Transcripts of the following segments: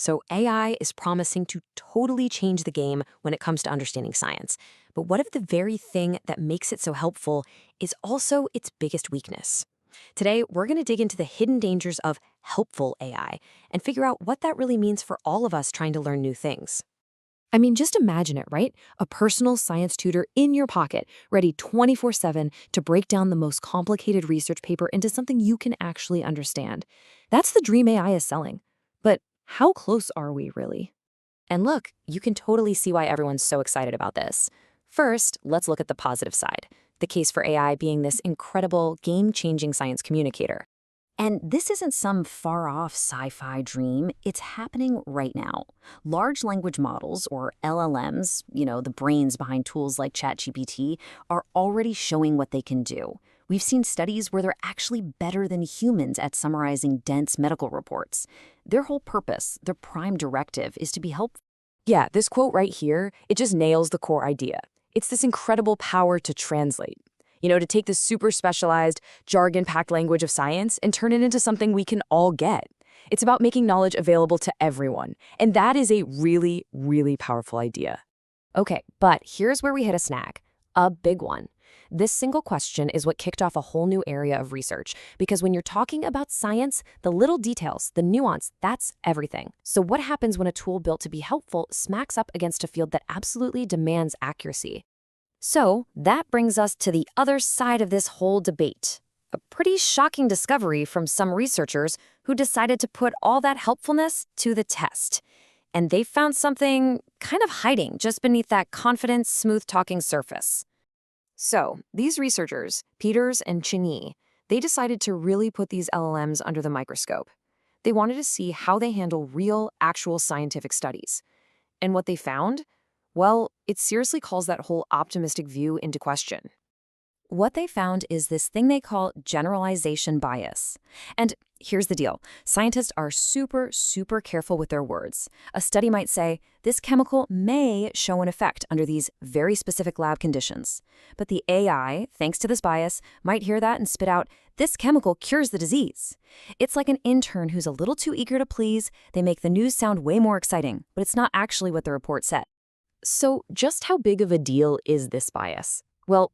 So AI is promising to totally change the game when it comes to understanding science. But what if the very thing that makes it so helpful is also its biggest weakness? Today, we're going to dig into the hidden dangers of helpful AI and figure out what that really means for all of us trying to learn new things. I mean, just imagine it, right? A personal science tutor in your pocket, ready 24/7 to break down the most complicated research paper into something you can actually understand. That's the dream AI is selling. But how close are we really? And look, you can totally see why everyone's so excited about this. First, let's look at the positive side, the case for AI being this incredible, game-changing science communicator. And this isn't some far-off sci-fi dream, it's happening right now. Large language models, or LLMs, the brains behind tools like ChatGPT, are already showing what they can do. We've seen studies where they're actually better than humans at summarizing dense medical reports. Their whole purpose, their prime directive, is to be helpful. Yeah, this quote right here, it just nails the core idea. It's this incredible power to translate. To take this super specialized, jargon-packed language of science and turn it into something we can all get. It's about making knowledge available to everyone, and that is a really, really powerful idea. Okay, but here's where we hit a snag, a big one. This single question is what kicked off a whole new area of research, because when you're talking about science, the little details, the nuance, that's everything. So what happens when a tool built to be helpful smacks up against a field that absolutely demands accuracy? So that brings us to the other side of this whole debate. A pretty shocking discovery from some researchers who decided to put all that helpfulness to the test. And they found something kind of hiding just beneath that confident, smooth-talking surface. So these researchers, Peters and Cheney, they decided to really put these LLMs under the microscope. They wanted to see how they handle real, actual scientific studies. And what they found? Well, it seriously calls that whole optimistic view into question. What they found is this thing they call generalization bias. And here's the deal. Scientists are super, super careful with their words. A study might say, this chemical may show an effect under these very specific lab conditions. But the AI, thanks to this bias, might hear that and spit out, this chemical cures the disease. It's like an intern who's a little too eager to please. They make the news sound way more exciting, but it's not actually what the report said. So just how big of a deal is this bias? Well,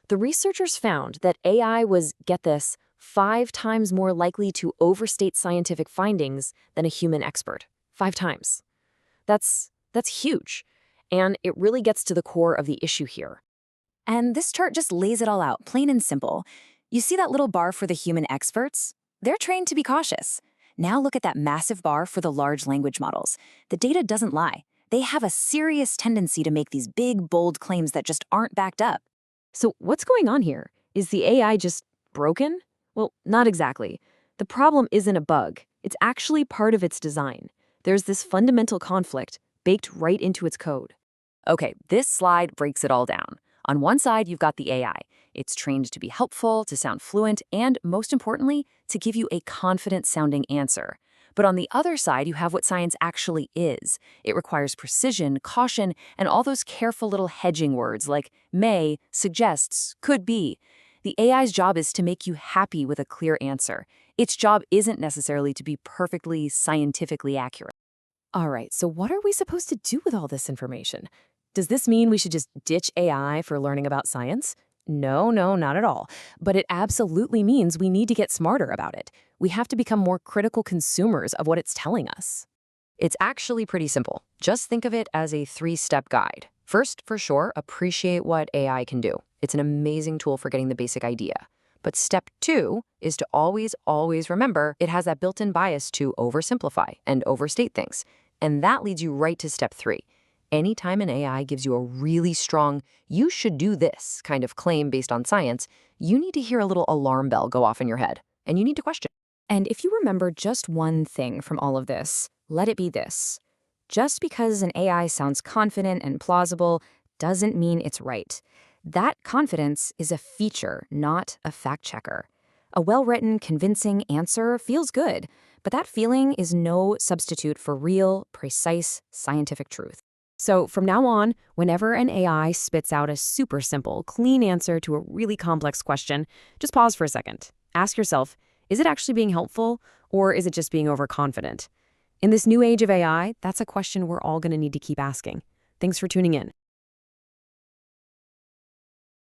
the researchers found that AI was, get this, 5 times more likely to overstate scientific findings than a human expert. 5 times. That's huge. And it really gets to the core of the issue here. And this chart just lays it all out, plain and simple. You see that little bar for the human experts? They're trained to be cautious. Now look at that massive bar for the large language models. The data doesn't lie. They have a serious tendency to make these big, bold claims that just aren't backed up. So what's going on here? Is the AI just broken? Well, not exactly. The problem isn't a bug. It's actually part of its design. There's this fundamental conflict baked right into its code. Okay, this slide breaks it all down. On one side, you've got the AI. It's trained to be helpful, to sound fluent, and most importantly, to give you a confident-sounding answer. But on the other side, you have what science actually is. It requires precision, caution, and all those careful little hedging words like may, suggests, could be. The AI's job is to make you happy with a clear answer. Its job isn't necessarily to be perfectly scientifically accurate. All right, so what are we supposed to do with all this information? Does this mean we should just ditch AI for learning about science? No, not at all. But it absolutely means we need to get smarter about it. We have to become more critical consumers of what it's telling us. It's actually pretty simple. Just think of it as a 3-step guide. First, for sure, appreciate what AI can do. It's an amazing tool for getting the basic idea. But step 2 is to always remember it has that built-in bias to oversimplify and overstate things. And that leads you right to step 3. Anytime an AI gives you a really strong, you should do this kind of claim based on science, you need to hear a little alarm bell go off in your head, and you need to question. And if you remember just one thing from all of this, let it be this. Just because an AI sounds confident and plausible doesn't mean it's right. That confidence is a feature, not a fact checker. A well-written, convincing answer feels good, but that feeling is no substitute for real, precise scientific truth. So from now on, whenever an AI spits out a super simple, clean answer to a really complex question, just pause for a second. Ask yourself, is it actually being helpful, or is it just being overconfident? In this new age of AI, that's a question we're all going to need to keep asking. Thanks for tuning in.